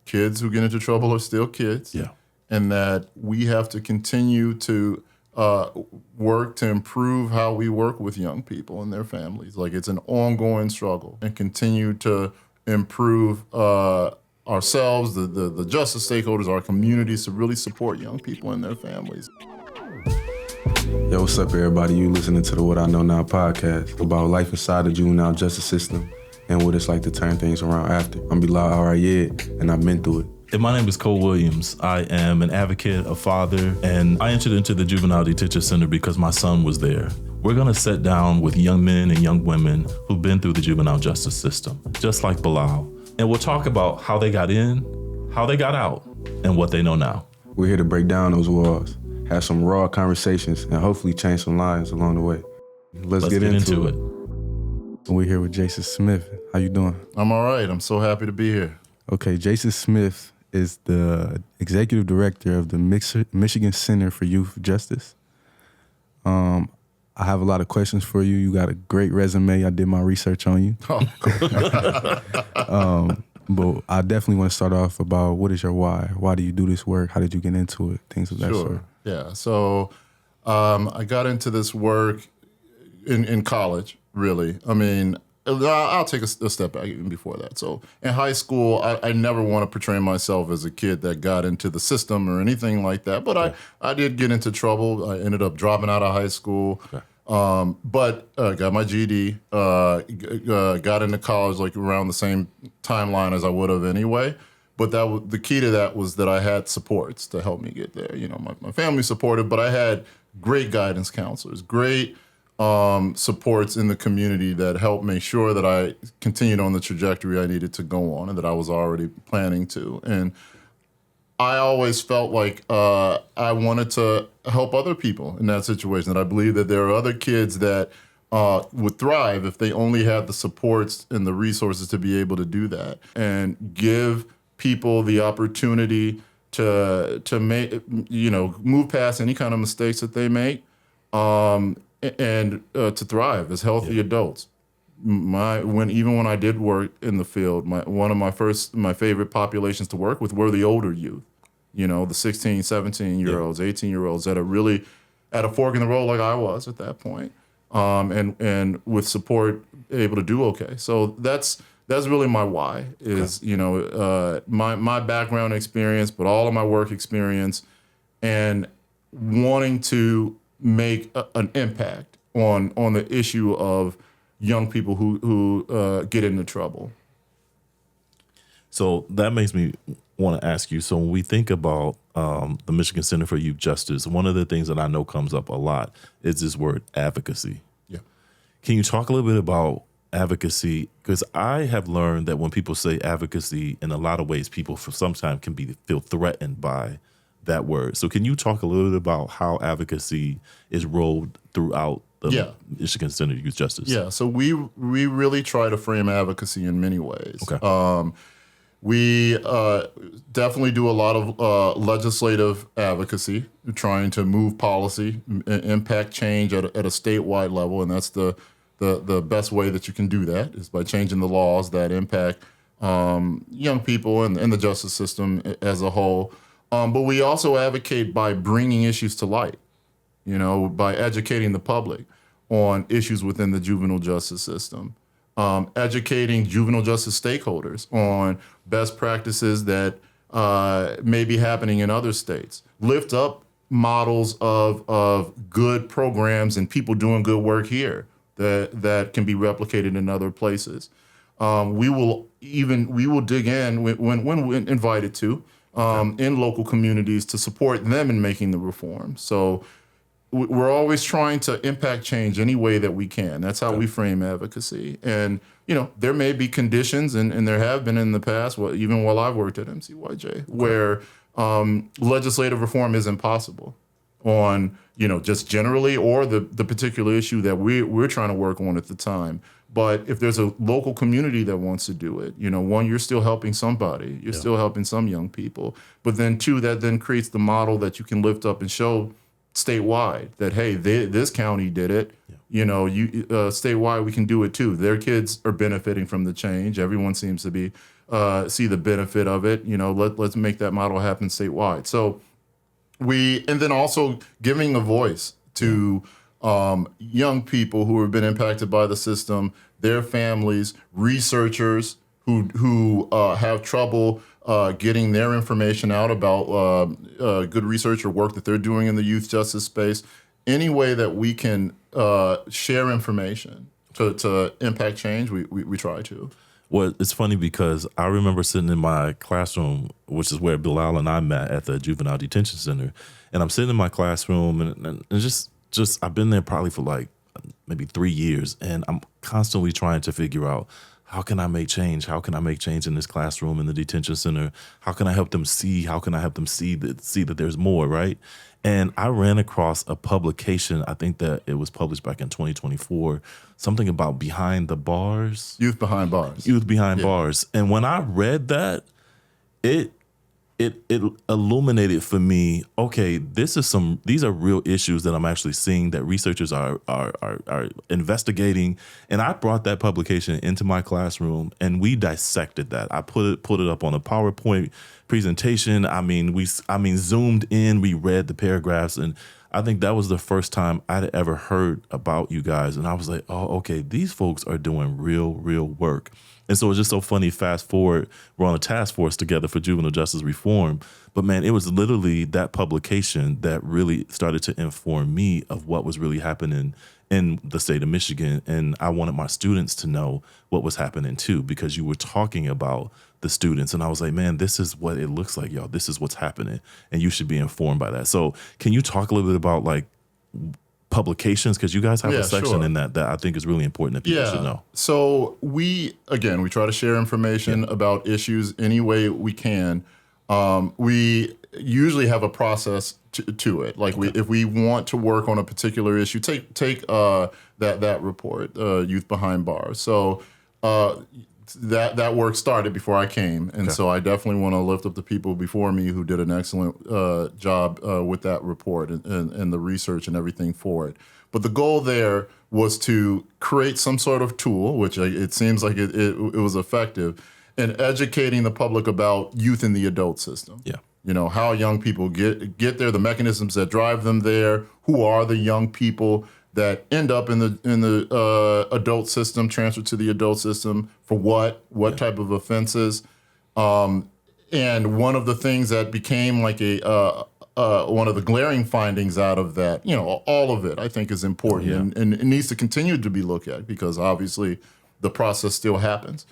kids who get into trouble are still kids. Yeah. And that we have to continue to work to improve how we work with young people and their families. Like, it's an ongoing struggle, and continue to improve ourselves, the justice stakeholders, our communities, to really support young people and their families. Yo, what's up, everybody? You listening to the What I Know Now podcast about life inside the juvenile justice system and what it's like to turn things around after. I'm Bilal and I've been through it. And my name is Cole Williams. I am an advocate, a father, and I entered into the Juvenile Detention Center because my son was there. We're gonna sit down with young men and young women who've been through the juvenile justice system, just like Bilal. And we'll talk about how they got in, how they got out, and what they know now. We're here to break down those walls, have some raw conversations, and hopefully change some lives along the way. Let's get into it. We're here with Jason Smith. How you doing? I'm all right. I'm so happy to be here. Okay, Jason Smith is the executive director of the Michigan Center for Youth Justice. I have a lot of questions for you. You got a great resume. I did my research on you. Oh. But I definitely want to start off about, what is your why? Why do you do this work? How did you get into it? Things of that sort. Yeah. So I got into this work in college, really. I mean, I'll take a step back even before that. So in high school, I never want to portray myself as a kid that got into the system or anything like that. But I did get into trouble. I ended up dropping out of high school. Okay. But got my GED, got into college like around the same timeline as I would have anyway. But the key to that was that I had supports to help me get there. You know, my family supported, but I had great guidance counselors, great supports in the community that helped make sure that I continued on the trajectory I needed to go on and that I was already planning to. And I always felt like I wanted to help other people in that situation, that I believe that there are other kids that would thrive if they only had the supports and the resources to be able to do that, and give people the opportunity to make, move past any kind of mistakes that they make, and to thrive as healthy adults. When I did work in the field, one of my favorite populations to work with were the older youth. You know, the 16, 17-year-olds, 18-year-olds that are really at a fork in the road like I was at that point, and with support able to do okay. So that's really my why is, my background experience, but all of my work experience, and wanting to make an impact on the issue of young people who get into trouble. So that makes me want to ask you, so when we think about the Michigan Center for Youth Justice, one of the things that I know comes up a lot is this word advocacy. Yeah. Can you talk a little bit about advocacy? Because I have learned that when people say advocacy, in a lot of ways, people sometimes can feel threatened by that word. So can you talk a little bit about how advocacy is rolled throughout the Michigan Center for Youth Justice? Yeah, so we really try to frame advocacy in many ways. Okay. We definitely do a lot of legislative advocacy, trying to move policy, impact change at a statewide level, and that's the best way that you can do that is by changing the laws that impact young people and the justice system as a whole. But we also advocate by bringing issues to light, by educating the public on issues within the juvenile justice system, educating juvenile justice stakeholders on best practices that may be happening in other states, lift up models of good programs and people doing good work here that can be replicated in other places. We will dig in when we're invited to, in local communities to support them in making the reform. So we're always trying to impact change any way that we can. That's how we frame advocacy. And, there may be conditions, and there have been in the past, even while I've worked at MCYJ, where legislative reform isn't possible on, just generally or the particular issue that we're trying to work on at the time. But if there's a local community that wants to do it, one, you're still helping somebody. You're still helping some young people. But then two, that then creates the model that you can lift up and show statewide that, hey, this county did it. Statewide, we can do it too. Their kids are benefiting from the change. Everyone seems to be see the benefit of it. Let's make that model happen statewide. So and then also giving a voice to young people who have been impacted by the system, their families, researchers who have trouble getting their information out about good research or work that they're doing in the youth justice space. Any way that we can share information to impact change, we try to. Well, it's funny because I remember sitting in my classroom, which is where Bilal and I met at the Juvenile Detention Center, and I'm sitting in my classroom, and just I've been there probably for like maybe 3 years, and I'm constantly trying to figure out, how can I make change? How can I make change in this classroom, in the detention center? How can I help them see? How can I help them see that there's more, right? And I ran across a publication, I think that it was published back in 2024, something about behind the bars. Youth behind bars. Youth behind bars. And when I read that, it illuminated for me, okay, these are real issues that I'm actually seeing that researchers are investigating. And I brought that publication into my classroom and we dissected that. I put it up on a PowerPoint presentation. I mean, zoomed in, we read the paragraphs, and I think that was the first time I'd ever heard about you guys. And I was like, oh, okay, these folks are doing real work. And so it's just so funny, fast forward, we're on a task force together for juvenile justice reform. But man, it was literally that publication that really started to inform me of what was really happening in the state of Michigan. And I wanted my students to know what was happening too, because you were talking about the students. And I was like, man, this is what it looks like, y'all. This is what's happening. And you should be informed by that. So can you talk a little bit about like publications, because you guys have a section in that I think is really important that people should know. So we try to share information about issues any way we can. We usually have a process to it. Like if we want to work on a particular issue, take that report, Youth Behind Bars. So that work started before I came, and so I definitely want to lift up the people before me who did an excellent job with that report and the research and everything for it. But the goal there was to create some sort of tool, which it seems like it was effective, in educating the public about youth in the adult system. Yeah, how young people get there, the mechanisms that drive them there, who are the young people that end up in the adult system, transferred to the adult system for what type of offenses, and one of the things that became like one of the glaring findings out of that, all of it I think is important and it needs to continue to be looked at, because obviously the process still happens.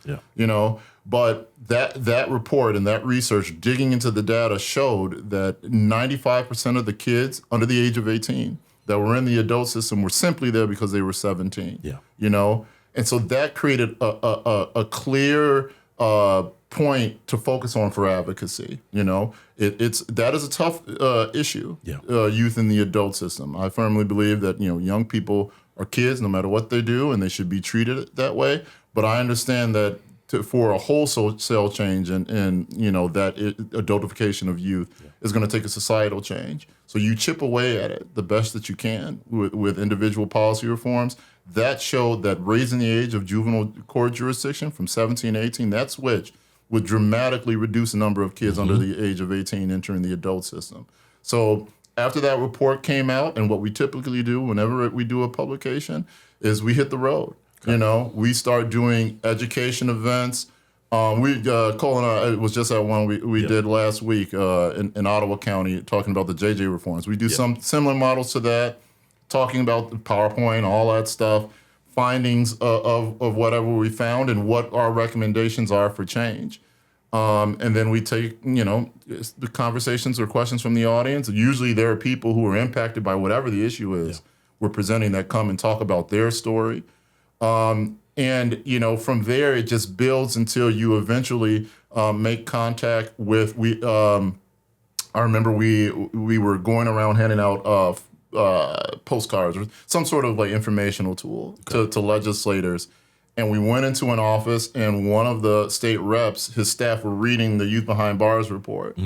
But that report and that research digging into the data showed that 95% of the kids under the age of 18 that were in the adult system were simply there because they were 17. And so that created a clear point to focus on for advocacy. That is a tough issue. Youth in the adult system. I firmly believe that young people are kids no matter what they do, and they should be treated that way. But I understand that for a wholesale change and that adultification of youth is going to take a societal change. So you chip away at it the best that you can with individual policy reforms. That showed that raising the age of juvenile court jurisdiction from 17 to 18, that switch would dramatically reduce the number of kids under the age of 18 entering the adult system. So after that report came out, and what we typically do whenever we do a publication is we hit the road. We start doing education events. Cole and I, it was just that one we did last week in Ottawa County, talking about the JJ reforms. We do some similar models to that, talking about the PowerPoint, all that stuff, findings of whatever we found and what our recommendations are for change. And then we take, the conversations or questions from the audience. Usually there are people who are impacted by whatever the issue is we're presenting that come and talk about their story. And from there, it just builds until you eventually make contact with. I remember we were going around handing out postcards or some sort of like informational tool to legislators, and we went into an office, and one of the state reps, his staff were reading the Youth Behind Bars report.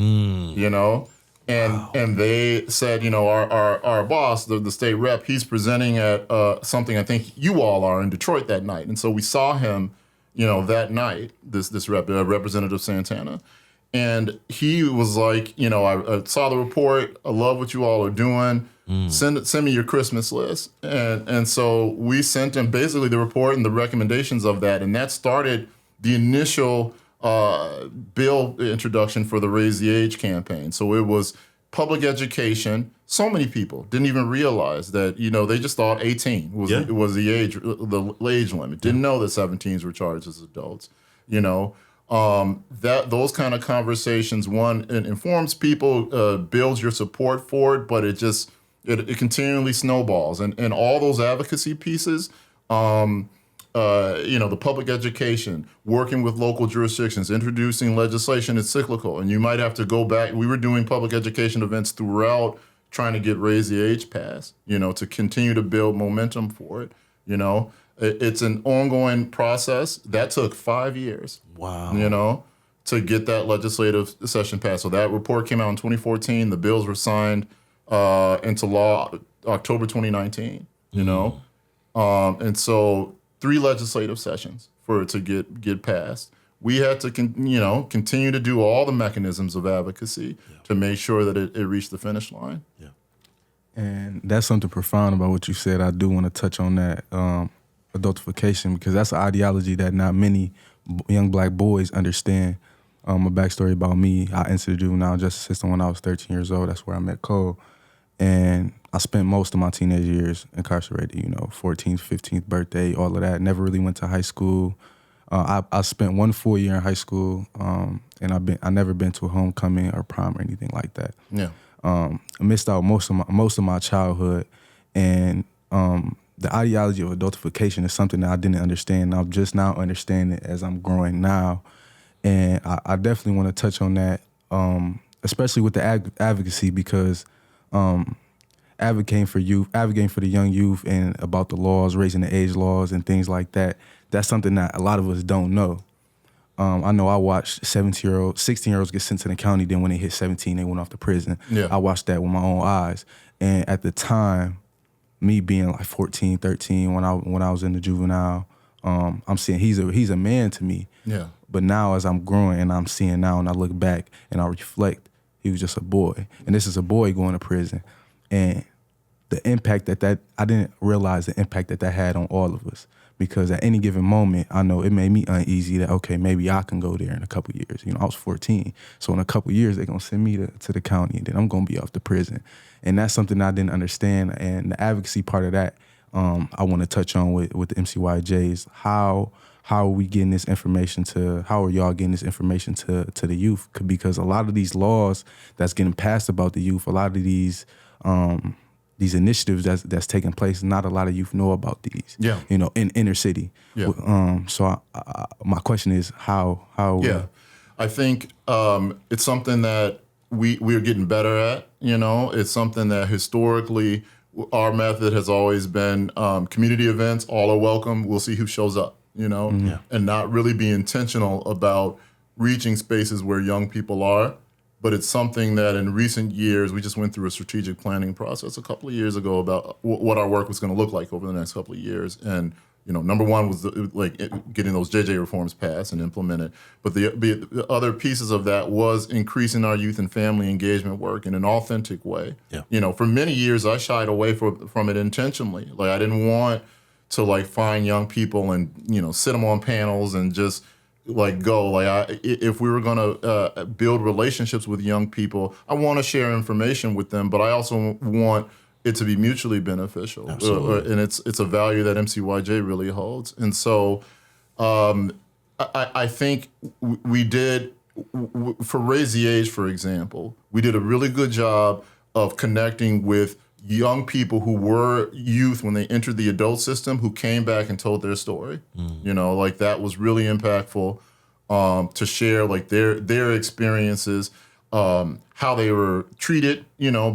And they said, our boss, the state rep, he's presenting at something I think you all are in Detroit that night. And so we saw him that night, Representative Santana. And he was like, I saw the report. I love what you all are doing. Send me your Christmas list. And so we sent him basically the report and the recommendations of that. And that started the initial bill introduction for the Raise the Age campaign. So it was public education. So many people didn't even realize that, they just thought 18 was the age limit. Didn't know that 17s were charged as adults, that those kind of conversations, one, it informs people, builds your support for it, but it continually snowballs. And all those advocacy pieces, the public education, working with local jurisdictions, introducing legislation is cyclical. And you might have to go back. We were doing public education events throughout trying to get Raise the Age passed, to continue to build momentum for it. It's an ongoing process. That took 5 years. Wow. To get that legislative session passed. So that report came out in 2014. The bills were signed into law October 2019, and so 3 legislative sessions for it to get passed. We had to, continue to do all the mechanisms of advocacy to make sure that it reached the finish line. Yeah. And that's something profound about what you said. I do want to touch on that adultification, because that's an ideology that not many young black boys understand. A backstory about me: I entered the juvenile justice system when I was 13 years old. That's where I met Cole. And I spent most of my teenage years incarcerated, 14th, 15th birthday, all of that. Never really went to high school. I spent 1 full year in high school, and I never been to a homecoming or prom or anything like that. Yeah. I missed out most of my childhood, and the ideology of adultification is something that I didn't understand. I'm just now understanding it as I'm growing now, and I definitely want to touch on that, especially with the advocacy, because advocating for the young youth and about the laws, raising the age laws and things like that, that's something that a lot of us don't know. I know I watched 16-year-olds get sent to the county, then when they hit 17, they went off to prison. Yeah. I watched that with my own eyes. And at the time, me being like 14, 13, when I was in the juvenile, I'm seeing he's a man to me. Yeah. But now as I'm growing and I'm seeing now and I look back and I reflect, he was just a boy. And this is a boy going to prison. And the impact I didn't realize the impact that had on all of us. Because at any given moment, I know it made me uneasy that, okay, maybe I can go there in a couple years. I was 14. So in a couple years, they're going to send me to the county, and then I'm going to be off to prison. And that's something I didn't understand. And the advocacy part of that, I want to touch on with the MCYJs. How are we getting this information how are y'all getting this information to the youth? Because a lot of these laws that's getting passed about the youth, a lot of these initiatives that's taking place, not a lot of youth know about these. Yeah. In inner city. Yeah. So my question is how. Yeah, I think it's something that we're getting better at. It's something that historically our method has always been community events. All are welcome. We'll see who shows up. And not really be intentional about reaching spaces where young people are. But it's something that in recent years, we just went through a strategic planning process a couple of years ago about what our work was going to look like over the next couple of years. And, number one was getting those JJ reforms passed and implemented. But the other pieces of that was increasing our youth and family engagement work in an authentic way. Yeah. For many years, I shied away from it intentionally. I didn't want to find young people and, sit them on panels and just go. If we were going to build relationships with young people, I want to share information with them, but I also want it to be mutually beneficial. Absolutely. And it's a value that MCYJ really holds. And so I think we did, for Raise the Age, for example, we did a really good job of connecting with young people who were youth when they entered the adult system, who came back and told their story. That was really impactful to share their experiences, how they were treated,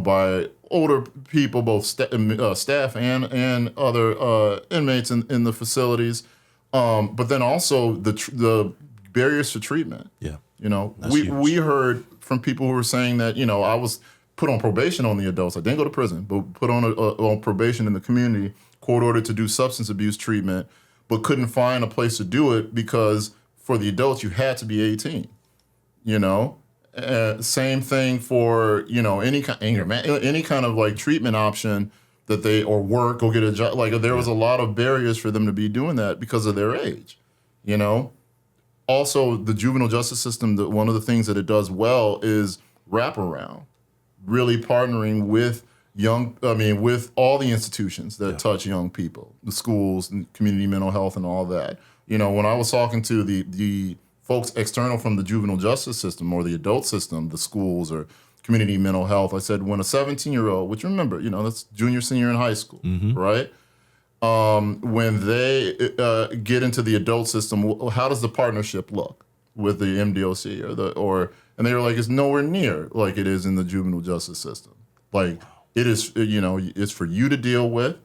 by older people, both staff and other inmates in the facilities, but then also the barriers to treatment. Yeah, we heard from people who were saying that I was put on probation on the adults. I didn't go to prison, but put on probation in the community, court ordered to do substance abuse treatment. but couldn't find a place to do it because for the adults, you had to be 18, you know? Same thing for, you know, any kind of like treatment option that they, or work, or get a job. Like there was a lot of barriers for them to be doing that because of their age, you know? Also, the juvenile justice system, one of the things that it does well is wraparound, really partnering with with all the institutions that touch young people, the schools and community mental health and all that. You know, when I was talking to the folks external from the juvenile justice system or the adult system, the schools or community mental health, I said, when a 17-year-old, which remember, you know, that's junior, senior in high school, right? When they get into the adult system, how does the partnership look with the MDOC and they were like, it's nowhere near like it is in the juvenile justice system. Like it is, you know, it's for you to deal with,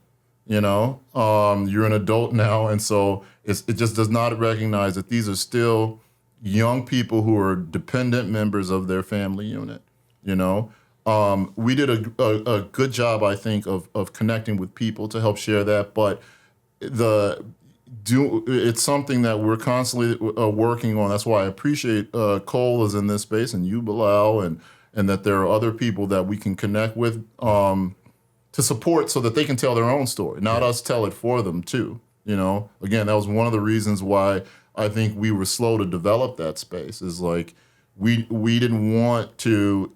you know, you're an adult now. And so it just does not recognize that these are still young people who are dependent members of their family unit, you know. We did a good job, I think, of connecting with people to help share that, but it's something that we're constantly working on. That's why I appreciate Cole is in this space, and you, Bilal, and that there are other people that we can connect with to support so that they can tell their own story, not us tell it for them too. You know, again, that was one of the reasons why I think we were slow to develop that space. Is like we didn't want to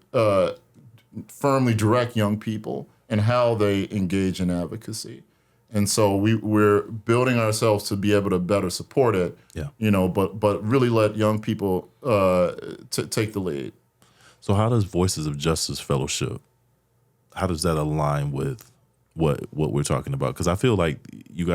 firmly direct young people and how they engage in advocacy. And so we're building ourselves to be able to better support it, you know, but really let young people take the lead. So how does Voices of Justice Fellowship, how does that align with what we're talking about? Because I feel like you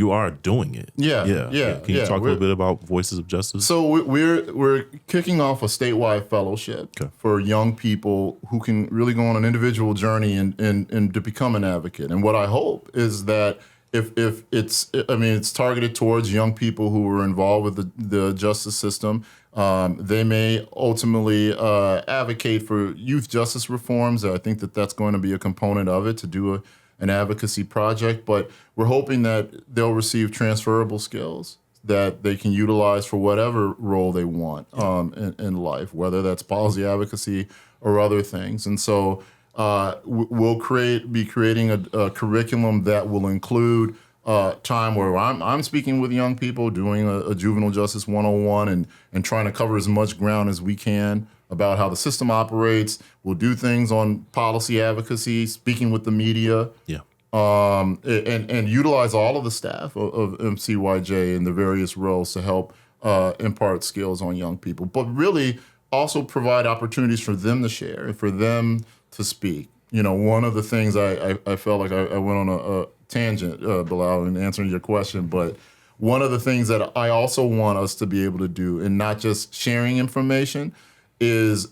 are doing it. Yeah. Can you talk a little bit about Voices of Justice? So we're kicking off a statewide fellowship for young people who can really go on an individual journey and to become an advocate. And what I hope is that if it's targeted towards young people who are involved with the justice system. They may ultimately advocate for youth justice reforms. I think that's going to be a component of it, to do an advocacy project, but we're hoping that they'll receive transferable skills that they can utilize for whatever role they want in life, whether that's policy advocacy or other things. And so we'll be creating a curriculum that will include time where I'm speaking with young people, doing a juvenile justice 101 and trying to cover as much ground as we can about how the system operates. We'll do things on policy advocacy, speaking with the media, and utilize all of the staff of MCYJ in the various roles to help impart skills on young people, but really also provide opportunities for them to share and for them to speak. You know, one of the things I felt like I went on a tangent, Bilal, in answering your question, but one of the things that I also want us to be able to do, and not just sharing information, is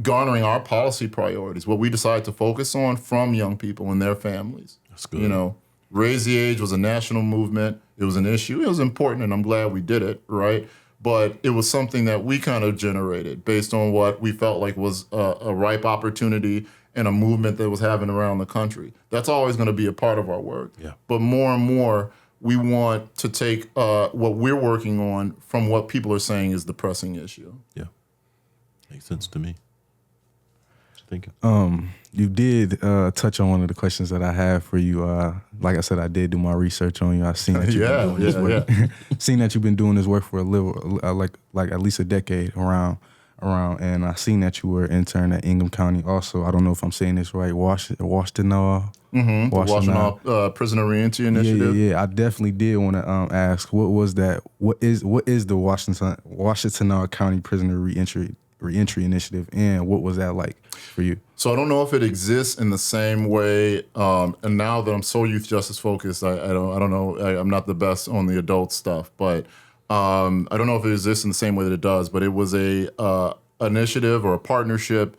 garnering our policy priorities, what we decide to focus on from young people and their families. That's good. You know, Raise the Age was a national movement. It was an issue. It was important, and I'm glad we did it, right? But it was something that we kind of generated based on what we felt like was a ripe opportunity and a movement that was happening around the country. That's always going to be a part of our work. Yeah. But more and more, we want to take what we're working on from what people are saying is the pressing issue. Yeah. Makes sense to me. What you thinking? You did touch on one of the questions that I have for you. Like I said, I did do my research on you. I've seen that you've been doing this work. Seen that you've been doing this work for a little, like at least a decade around, and I seen that you were an intern at Ingham County. Also, I don't know if I'm saying this right. Washtenaw. Washtenaw Prisoner Reentry Initiative. Yeah. I definitely did want to ask, what was that? What is the Washtenaw County Prisoner Reentry Initiative, and what was that like for you? So I don't know if it exists in the same way. And now that I'm so youth justice focused, I don't know. I'm not the best on the adult stuff, but I don't know if it exists in the same way that it does. But it was a initiative or a partnership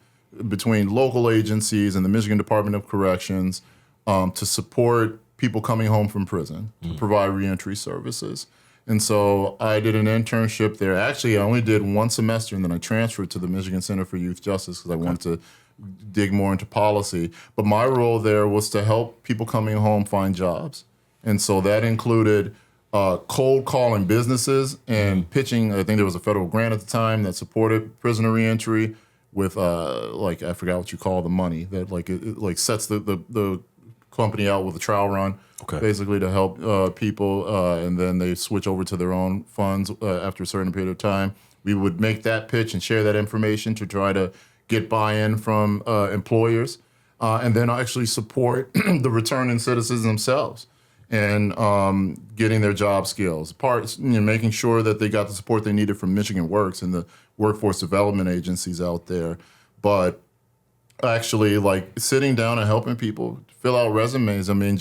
between local agencies and the Michigan Department of Corrections to support people coming home from prison, to provide reentry services. And so I did an internship there. Actually, I only did one semester, and then I transferred to the Michigan Center for Youth Justice because I wanted to dig more into policy. But my role there was to help people coming home find jobs And so that included cold calling businesses and pitching. I think there was a federal grant at the time that supported prisoner reentry with like, I forgot what you call the money that like it like sets the company out with a trial run, basically to help people, and then they switch over to their own funds after a certain period of time. We would make that pitch and share that information to try to get buy-in from employers, and then actually support the returning citizens themselves and getting their job skills. Making sure that they got the support they needed from Michigan Works and the workforce development agencies out there. But actually, like sitting down and helping people fill out resumes. I mean,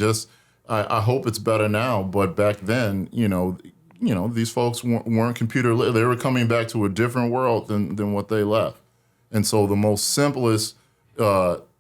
I hope it's better now, but back then, these folks weren't computer lit. They were coming back to a different world than what they left. And so the most simplest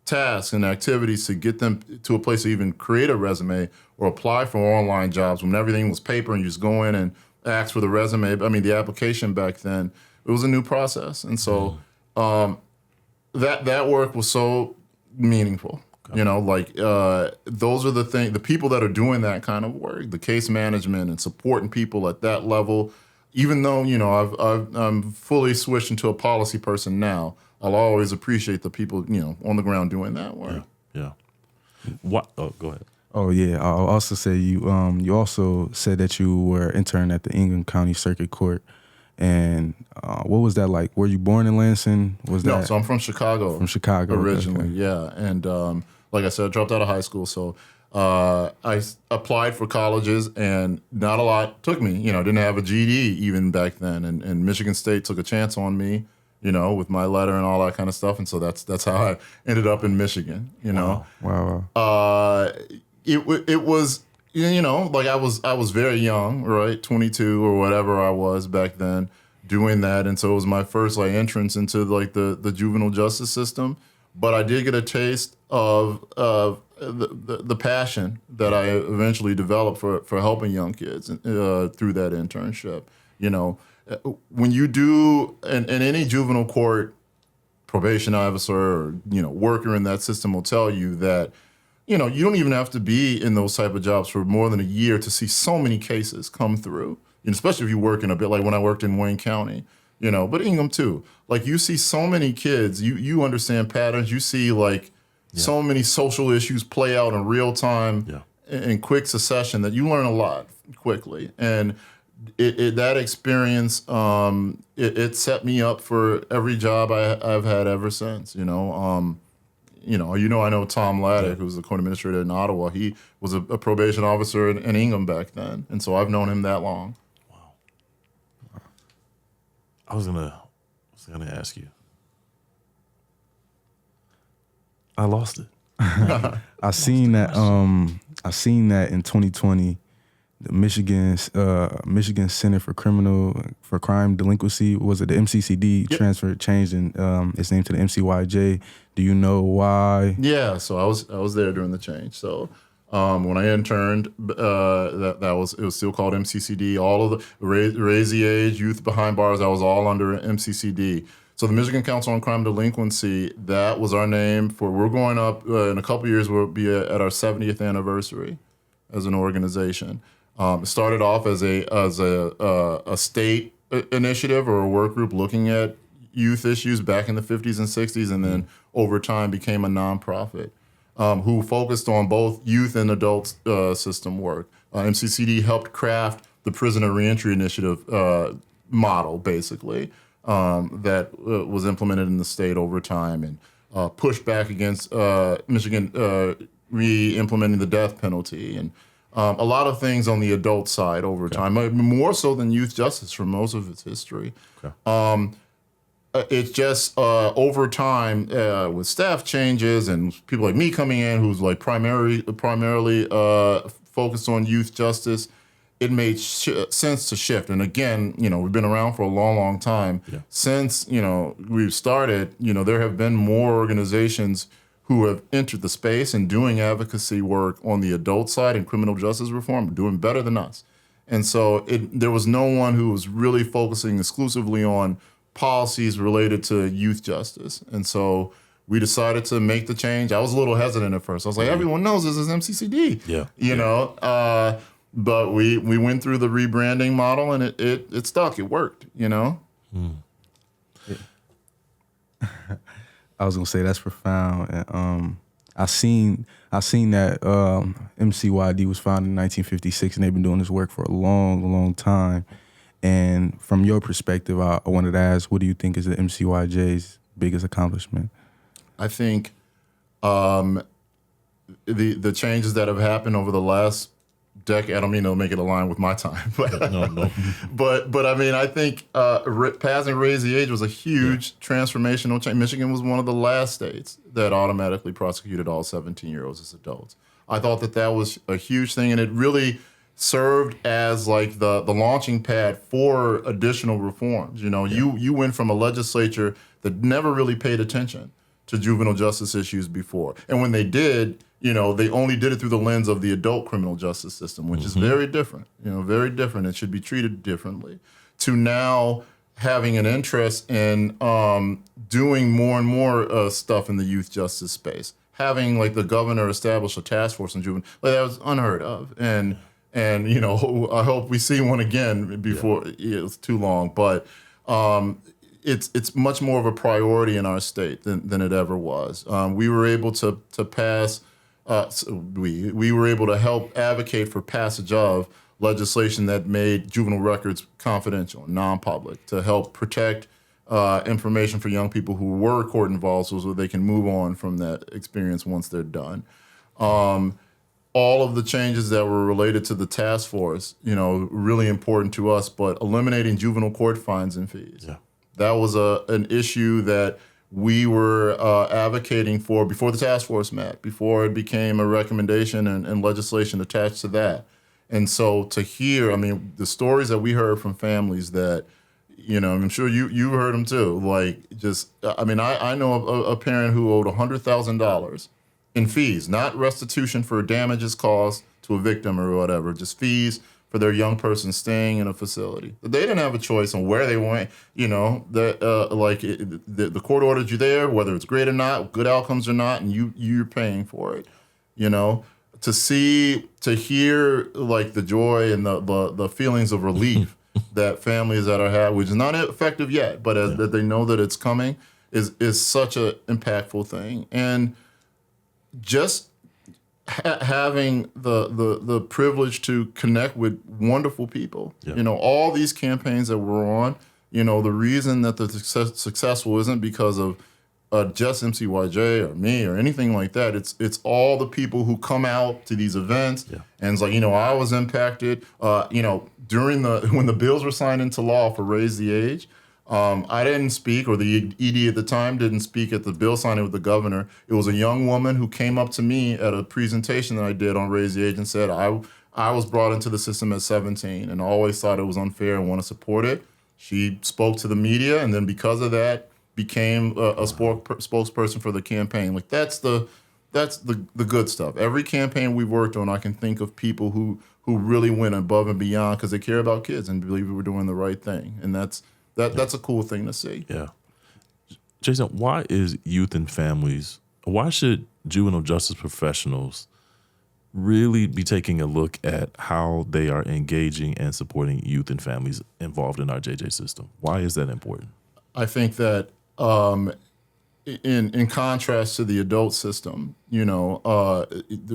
tasks and activities to get them to a place to even create a resume or apply for online jobs when everything was paper and you just go in and ask for the resume. I mean, the application back then, it was a new process. And so that work was so meaningful. Those are the people that are doing that kind of work, the case management and supporting people at that level. Even though, I'm fully switched into a policy person now, I'll always appreciate the people, on the ground doing that work. Yeah. What? Oh, go ahead. Oh yeah, I'll also say you also said that you were intern at the Ingham County Circuit Court, and what was that like? Were you born in Lansing? No, so I'm from Chicago. From Chicago originally, yeah. And like I said, I dropped out of high school, so I applied for colleges, and not a lot took me. Didn't have a GED even back then, and Michigan State took a chance on me, with my letter and all that kind of stuff, and so that's how I ended up in Michigan. Wow. It was, like I was very young, right? 22 or whatever I was back then doing that. And so it was my first like entrance into like the juvenile justice system. But I did get a taste of the passion that I eventually developed for helping young kids through that internship. When you do in any juvenile court, probation officer or, worker in that system will tell you that, you don't even have to be in those type of jobs for more than a year to see so many cases come through, especially if you work in a bit like when I worked in Wayne County, but Ingham too. Like you see so many kids, you understand patterns, you see like so many social issues play out in real time in quick succession that you learn a lot quickly. And that experience, it set me up for every job I've had ever since, I know Tom Laddick, who was the court administrator in Ottawa. He was a probation officer in Ingham back then, and so I've known him that long. Wow. I was gonna ask you. I lost it. I seen that in 2020, the Michigan Center for Crime Delinquency, was it the MCCD, changed its name to the MCYJ. Do you know why? Yeah, so I was there during the change. So when I interned, it was still called MCCD. All of the raise the age, youth behind bars, that was all under MCCD. So the Michigan Council on Crime Delinquency, that was our name for. We're going up in a couple years. We'll be at our 70th anniversary as an organization. It started off as a state initiative or a work group looking at youth issues back in the 50s and 60s, and then over time became a nonprofit who focused on both youth and adult system work. MCCD helped craft the prisoner reentry initiative model, basically, that was implemented in the state over time and pushed back against Michigan re-implementing the death penalty and a lot of things on the adult side over time, more so than youth justice for most of its history. It's just over time with staff changes and people like me coming in who's like primarily focused on youth justice, it made sense to shift. And again, we've been around for a long, long time. Since, we've started, there have been more organizations who have entered the space and doing advocacy work on the adult side and criminal justice reform, doing better than us. And so there was no one who was really focusing exclusively on policies related to youth justice. And so we decided to make the change. I was a little hesitant at first. I was like, everyone knows this is MCCD. You know, but we went through the rebranding model, and it stuck. It worked. You know. I was gonna say that's profound. And I seen that MCYD was founded in 1956, and they've been doing this work for a long, long time. And from your perspective, I wanted to ask, what do you think is the MCYJ's biggest accomplishment? I think the changes that have happened over the last decade. I don't mean to make it align with my time, but No. but I mean, I think passing raise the age was a huge transformational change. Michigan was one of the last states that automatically prosecuted all 17-year-olds as adults. I thought that was a huge thing, and it really served as like the launching pad for additional reforms. You know, you went from a legislature that never really paid attention to juvenile justice issues before, and when they did, you know, they only did it through the lens of the adult criminal justice system, which is very different. You know, very different. It should be treated differently. To now having an interest in doing more and more stuff in the youth justice space, having like the governor establish a task force on juvenile, like that was unheard of, and you know, I hope we see one again before it's too long. But it's much more of a priority in our state than it ever was. We were able to pass. We were able to help advocate for passage of legislation that made juvenile records confidential and non-public to help protect information for young people who were court involved so they can move on from that experience once they're done. All of the changes that were related to the task force, you know, really important to us, but eliminating juvenile court fines and fees. Yeah. That was an issue that we were advocating for before the task force met, before it became a recommendation and legislation attached to that. And so to hear, I mean, the stories that we heard from families that, you know, I'm sure you heard them too. Like, just, I mean, I know a parent who owed $100,000 in fees, not restitution for damages caused to a victim or whatever, just fees for their young person staying in a facility. They didn't have a choice on where they went. You know, the court ordered you there, whether it's great or not, good outcomes or not, and you're paying for it. You know, to hear like the joy and the feelings of relief that families that are had, which is not effective yet, but that they know that it's coming, is such an impactful thing. And just having the privilege to connect with wonderful people. You know, all these campaigns that we're on, you know, the reason that they're successful isn't because of just MCYJ or me or anything like that. It's all the people who come out to these events and it's like, you know, I was impacted, you know, when the bills were signed into law for raise the age. I didn't speak, or the ED at the time didn't speak at the bill signing with the governor. It was a young woman who came up to me at a presentation that I did on Raise the Age and said, I was brought into the system at 17 and always thought it was unfair and want to support it. She spoke to the media, and then because of that, became a spokesperson for the campaign. Like that's the good stuff. Every campaign we worked on, I can think of people who really went above and beyond because they care about kids and believe we were doing the right thing, and that's a cool thing to see. Yeah. Jason, why is youth and families, why should juvenile justice professionals really be taking a look at how they are engaging and supporting youth and families involved in our JJ system? Why is that important? I think that in contrast to the adult system, you know,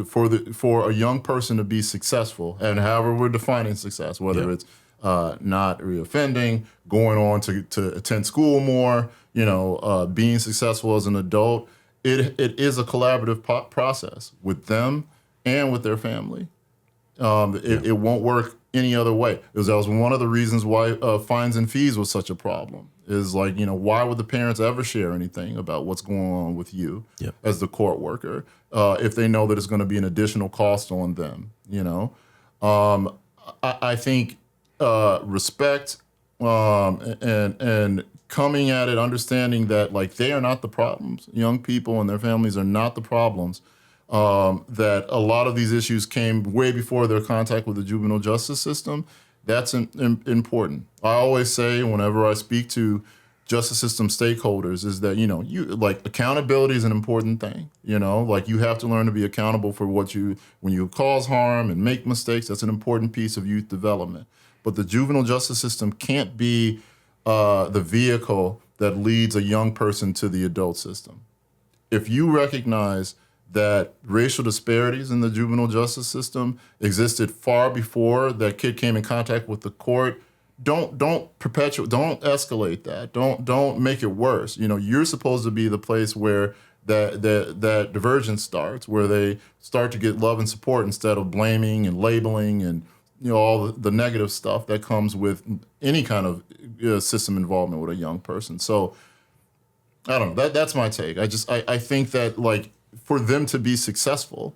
for a young person to be successful, and however we're defining success, whether it's not reoffending, going on to attend school more, you know, being successful as an adult, it is a collaborative process with them and with their family. It won't work any other way. That was one of the reasons why fines and fees was such a problem. Is like, you know, why would the parents ever share anything about what's going on with you as the court worker if they know that it's going to be an additional cost on them, you know? I think respect and coming at it, understanding that like they are not the problems. Young people and their families are not the problems. That a lot of these issues came way before their contact with the juvenile justice system. That's important. I always say whenever I speak to justice system stakeholders is that, you like accountability is an important thing. Like you have to learn to be accountable for when you cause harm and make mistakes. That's an important piece of youth development. But the juvenile justice system can't be the vehicle that leads a young person to the adult system. If you recognize that racial disparities in the juvenile justice system existed far before that kid came in contact with the court, don't escalate that. Don't make it worse. You're supposed to be the place where that divergence starts, where they start to get love and support instead of blaming and labeling and all the negative stuff that comes with any kind of system involvement with a young person. So I don't know. That's my take. I think that like for them to be successful,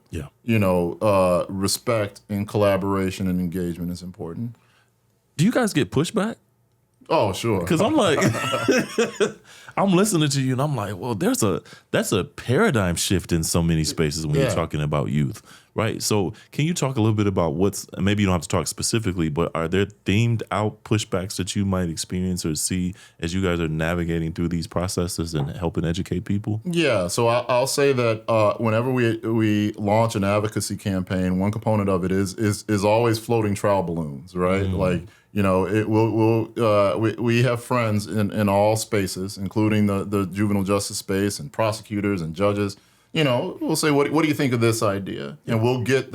respect and collaboration and engagement is important. Do you guys get pushback? Oh, sure. Because I'm like, I'm listening to you and I'm like, well, that's a paradigm shift in so many spaces when you're talking about youth, right? So can you talk a little bit about maybe you don't have to talk specifically, but are there themed out pushbacks that you might experience or see as you guys are navigating through these processes and helping educate people? Yeah, so I'll say that whenever we launch an advocacy campaign, one component of it is always floating trial balloons, right? Like, we have friends in all spaces, including the juvenile justice space and prosecutors and judges. We'll say, what do you think of this idea? And we'll get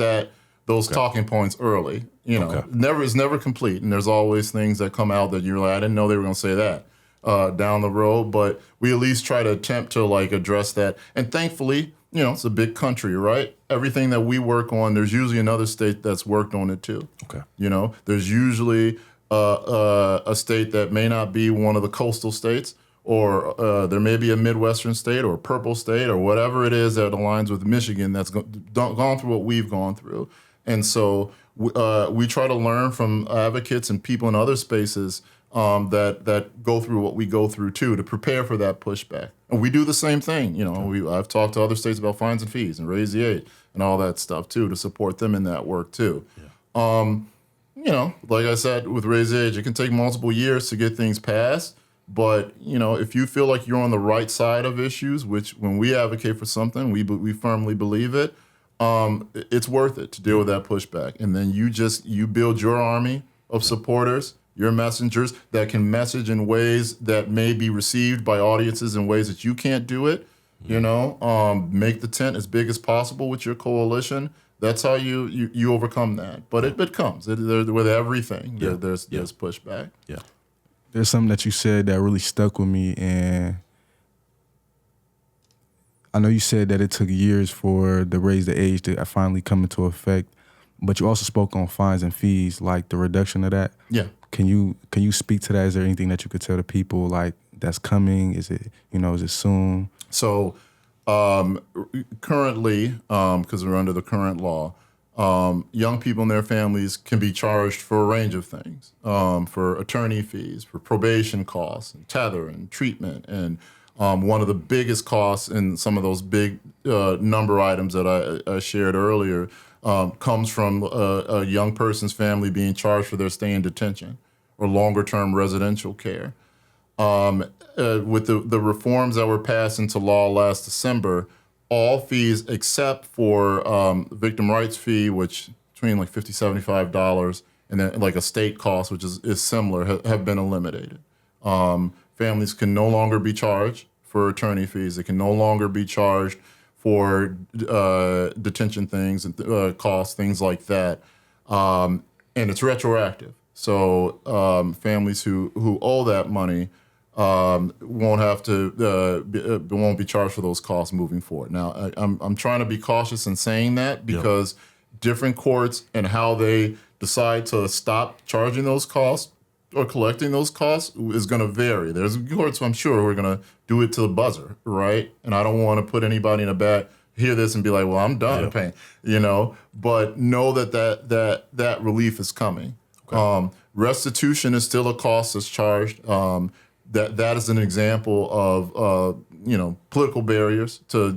those talking points early. It's never complete, and there's always things that come out that you're like, I didn't know they were going to say that down the road. But we at least try to attempt to like address that. And thankfully, it's a big country, right? Everything that we work on, there's usually another state that's worked on it too. Okay. There's usually a state that may not be one of the coastal states, or there may be a Midwestern state or a purple state or whatever it is that aligns with Michigan that's gone through what we've gone through. And so we try to learn from advocates and people in other spaces that go through what we go through too, to prepare for that pushback. And we do the same thing. I've talked to other states about fines and fees and raise the age and all that stuff too, to support them in that work too. Yeah. Like I said, with raise the age, it can take multiple years to get things passed. But, if you feel like you're on the right side of issues, which when we advocate for something, we firmly believe it, it's worth it to deal with that pushback. And then you build your army of supporters, your messengers that can message in ways that may be received by audiences in ways that you can't do it. Make the tent as big as possible with your coalition. That's how you overcome that. But it comes with everything. Yeah. There's pushback. Yeah. There's something that you said that really stuck with me, and I know you said that it took years for the raise the age to finally come into effect, but you also spoke on fines and fees, like the reduction of that. Yeah. Can you speak to that? Is there anything that you could tell the people like that's coming? Is it soon? So currently, because we're under the current law, young people and their families can be charged for a range of things, for attorney fees, for probation costs, and tether and treatment. And one of the biggest costs in some of those big number items that I shared earlier comes from a young person's family being charged for their stay in detention or longer-term residential care. With the reforms that were passed into law last December, all fees except for victim rights fee, which between like $50, $75, and then like a state cost, which is similar, have been eliminated. Families can no longer be charged for attorney fees. They can no longer be charged for detention things and costs, things like that. And it's retroactive. So families who owe that money won't be charged for those costs moving forward. Now, I'm trying to be cautious in saying that because different courts and how they decide to stop charging those costs or collecting those costs is going to vary. There's courts, I'm sure, who are going to do it to the buzzer, right? And I don't want to put anybody in a bad hear this and be like, well, I'm done paying, But know that relief is coming. Okay. Restitution is still a cost that's charged. That is an example of political barriers to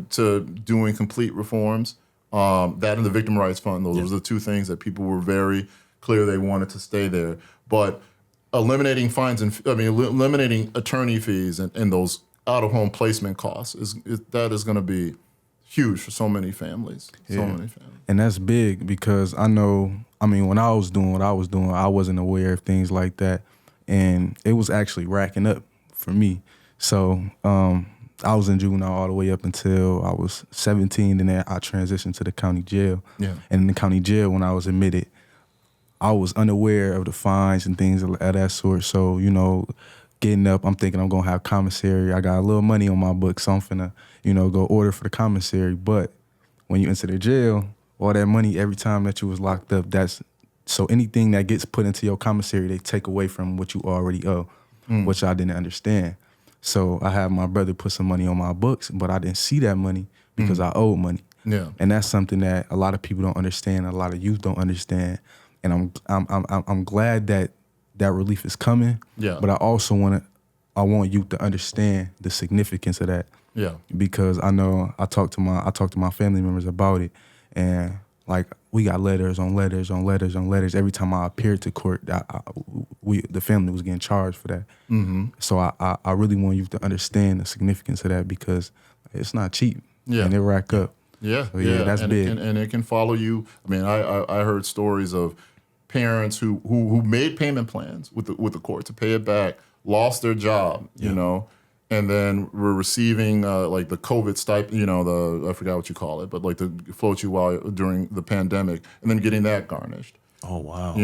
doing complete reforms. That and the Victim Rights Fund, those are the two things that people were very clear they wanted to stay there. But eliminating eliminating attorney fees and those out-of-home placement costs that is going to be huge for so many families. So many families. And that's big because I know, when I was doing what I was doing, I wasn't aware of things like that. And it was actually racking up for me. So I was in juvenile all the way up until I was 17, and then I transitioned to the county jail. Yeah. And in the county jail, when I was admitted, I was unaware of the fines and things of that sort. So, getting up, I'm thinking I'm going to have commissary. I got a little money on my book, so I'm finna, go order for the commissary. But when you enter the jail, all that money every time that you was locked up, so anything that gets put into your commissary, they take away from what you already owe, which I didn't understand. So I had my brother put some money on my books, but I didn't see that money because I owed money. Yeah. And that's something that a lot of people don't understand, a lot of youth don't understand. And I'm glad that relief is coming. Yeah. But I also want youth to understand the significance of that. Yeah. Because I know I talked to my family members about it, and like we got letters on letters on letters on letters. Every time I appeared to court, the family was getting charged for that. Mm-hmm. So I really want you to understand the significance of that because it's not cheap. Yeah. And it rack up. Yeah. So that's big. And it can follow you. I heard stories of parents who made payment plans with the court to pay it back, lost their job, and then were receiving like the COVID stipend, I forgot what you call it, but like to float you while during the pandemic, and then getting that garnished. Oh, wow.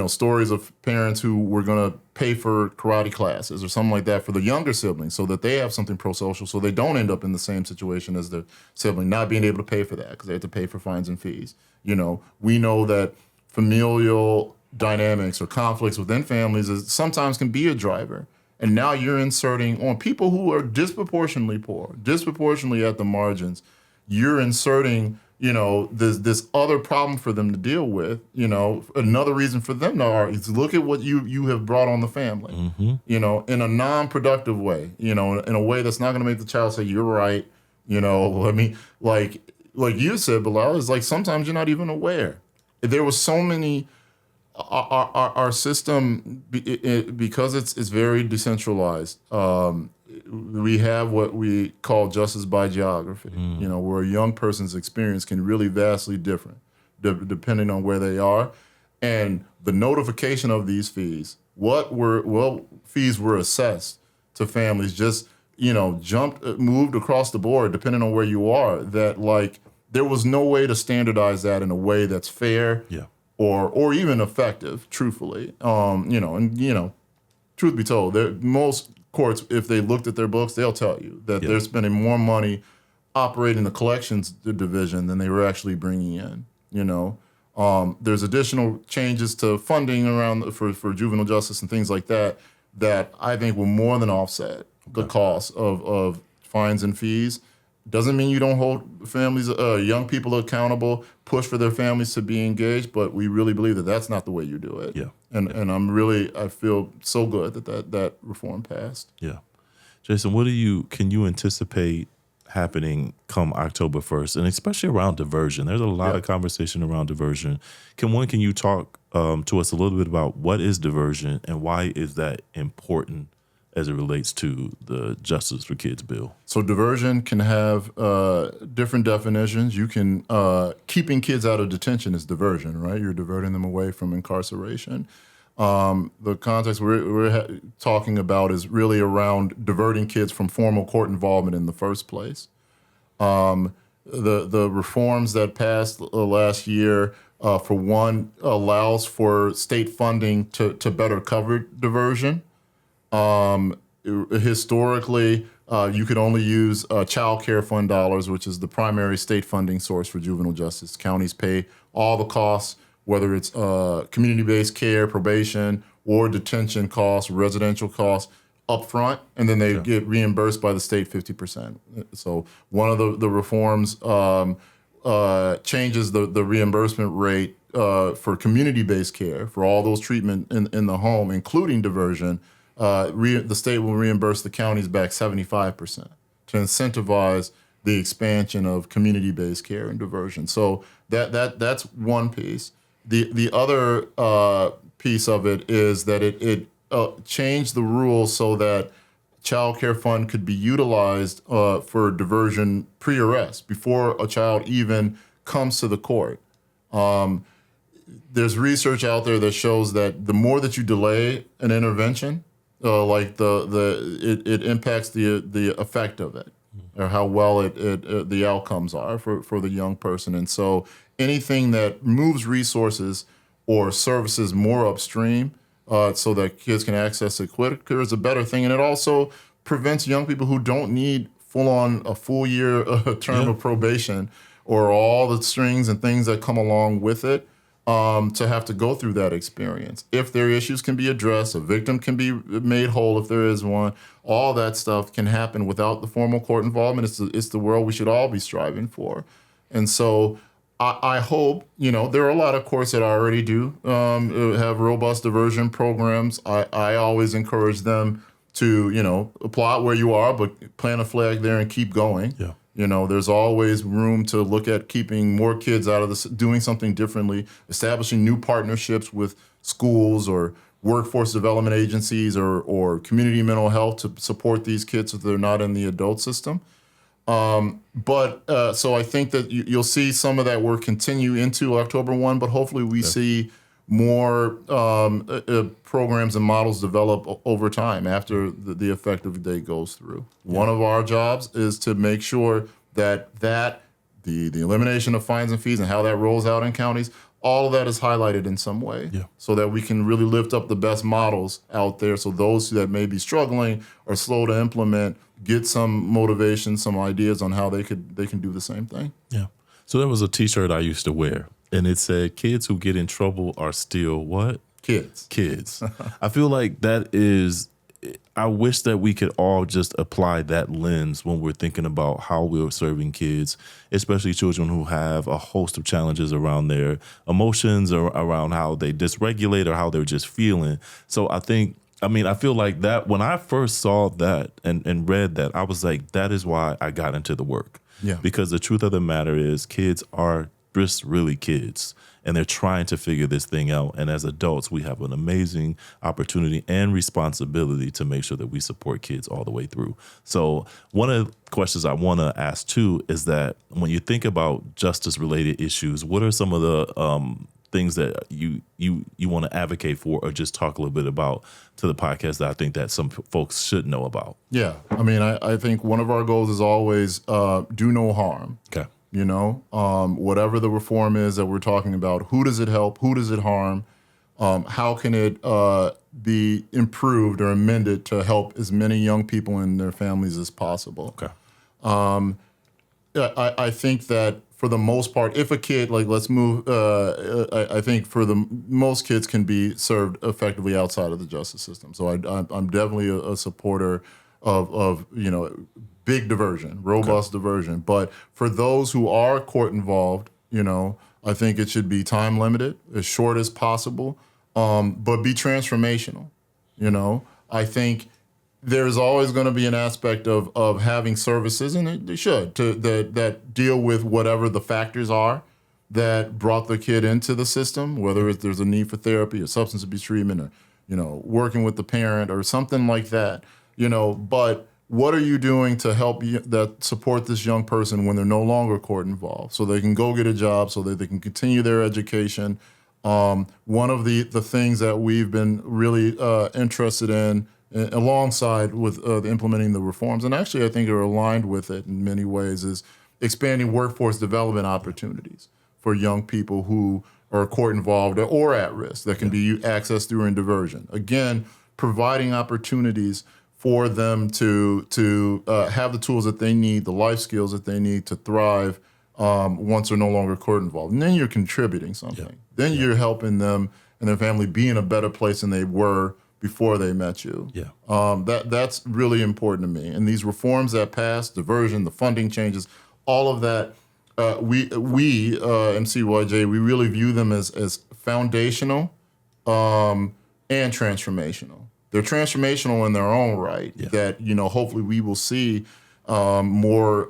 Stories of parents who were going to pay for karate classes or something like that for the younger siblings so that they have something pro-social so they don't end up in the same situation as their sibling, not being able to pay for that because they have to pay for fines and fees. We know that familial dynamics or conflicts within families sometimes can be a driver. And now you're inserting on people who are disproportionately poor, disproportionately at the margins. You're inserting, this other problem for them to deal with. Another reason for them is look at what you have brought on the family. In a non-productive way. In a way that's not going to make the child say you're right. Like you said, Bilal, is like sometimes you're not even aware. There was so many. Our system, because it's very decentralized, we have what we call justice by geography, where a young person's experience can really vastly differ depending on where they are. And the notification of these fees, fees were assessed to families just, moved across the board depending on where you are, that like there was no way to standardize that in a way that's fair. Yeah. Or even effective, truthfully. Truth be told, most courts, if they looked at their books, they'll tell you that they're spending more money operating the collections division than they were actually bringing in. There's additional changes to funding around for juvenile justice and things like that I think will more than offset the cost of fines and fees. Doesn't mean you don't hold families, young people accountable, push for their families to be engaged, but we really believe that that's not the way you do it. Yeah. And I feel so good that reform passed. Yeah. Jason, can you anticipate happening come October 1st, and especially around diversion? There's a lot of conversation around diversion. Can you talk to us a little bit about what is diversion and why is that important as it relates to the Justice for Kids bill? So diversion can have different definitions. You can, keeping kids out of detention is diversion, right? You're diverting them away from incarceration. The context we're talking about is really around diverting kids from formal court involvement in the first place. The reforms that passed last year, for one, allows for state funding to better cover diversion. Historically, you could only use child care fund dollars, which is the primary state funding source for juvenile justice. Counties pay all the costs, whether it's community-based care, probation, or detention costs, residential costs, up front, and then they get reimbursed by the state 50%. So one of the reforms changes the reimbursement rate for community-based care for all those treatment in the home, including diversion. The state will reimburse the counties back 75% to incentivize the expansion of community-based care and diversion. So that's one piece. The other piece of it is that it changed the rules so that child care fund could be utilized for diversion pre-arrest before a child even comes to the court. There's research out there that shows that the more that you delay an intervention, it impacts the effect of it, or how well the outcomes are for the young person. And so anything that moves resources or services more upstream, so that kids can access it quicker, is a better thing. And it also prevents young people who don't need a full year term of probation or all the strings and things that come along with it, to have to go through that experience. If their issues can be addressed, a victim can be made whole if there is one, all that stuff can happen without the formal court involvement. It's the world we should all be striving for. And so I hope, there are a lot of courts that already do have robust diversion programs. I always encourage them to, apply where you are, but plant a flag there and keep going. Yeah. There's always room to look at keeping more kids out of this, doing something differently, establishing new partnerships with schools or workforce development agencies or community mental health to support these kids so they're not in the adult system. So I think that you'll see some of that work continue into October 1, but hopefully we see more programs and models develop over time after the effective date goes through. Yeah. One of our jobs is to make sure that the elimination of fines and fees and how that rolls out in counties, all of that is highlighted in some way, so that we can really lift up the best models out there, so those that may be struggling or slow to implement get some motivation, some ideas on how they can do the same thing. Yeah. So there was a T-shirt I used to wear, and it said, "Kids who get in trouble are still what? Kids." I feel like that is, I wish that we could all just apply that lens when we're thinking about how we're serving kids, especially children who have a host of challenges around their emotions or around how they dysregulate or how they're just feeling. So I feel like that when I first saw that and read that, I was like, that is why I got into the work. Yeah. Because the truth of the matter is kids are just really kids, and they're trying to figure this thing out. And as adults, we have an amazing opportunity and responsibility to make sure that we support kids all the way through. So one of the questions I want to ask too is that when you think about justice-related issues, what are some of the things that you want to advocate for, or just talk a little bit about to the podcast that I think that some folks should know about? Yeah. I think one of our goals is always do no harm. Okay. Whatever the reform is that we're talking about, who does it help? Who does it harm? How can it be improved or amended to help as many young people and their families as possible? Okay. I think that for the most part, if a kid, I think for most kids can be served effectively outside of the justice system. So I'm definitely a supporter of big diversion, robust diversion. But for those who are court involved, I think it should be time limited, as short as possible, but be transformational. I think there's always going to be an aspect of having services, and they should, that deal with whatever the factors are that brought the kid into the system, whether there's a need for therapy or substance abuse treatment or, working with the parent or something like that, but what are you doing to help support this young person when they're no longer court involved, so they can go get a job, so that they can continue their education? One of the things that we've been really interested in, alongside with implementing the reforms, and actually I think are aligned with it in many ways, is expanding workforce development opportunities for young people who are court involved or at risk that can be accessed during diversion. Again, providing opportunities for them to have the tools that they need, the life skills that they need to thrive once they're no longer court involved. And then you're contributing something. Yeah. Then you're helping them and their family be in a better place than they were before they met you. Yeah. That's really important to me. And these reforms that passed, diversion, the funding changes, all of that, we MCYJ, we really view them as foundational and transformational. They're transformational in their own right. Yeah. That hopefully we will see more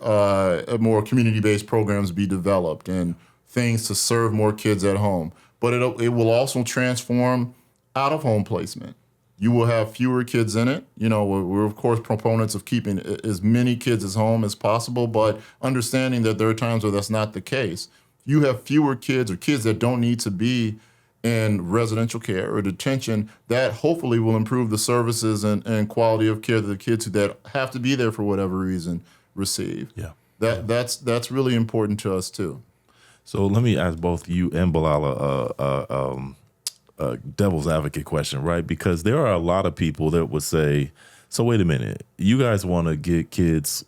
community-based programs be developed and things to serve more kids at home. but it will also transform out of home placement. You will have fewer kids in it. You know, we're of course proponents of keeping as many kids as home as possible, but understanding that there are times where that's not the case. You have fewer kids or kids that don't need to be in residential care or detention, that hopefully will improve the services and quality of care that the kids that have to be there for whatever reason receive. Yeah. That's really important to us too. So let me ask both you and Bilal a devil's advocate question, right? Because there are a lot of people that would say, so wait a minute, you guys want to get kids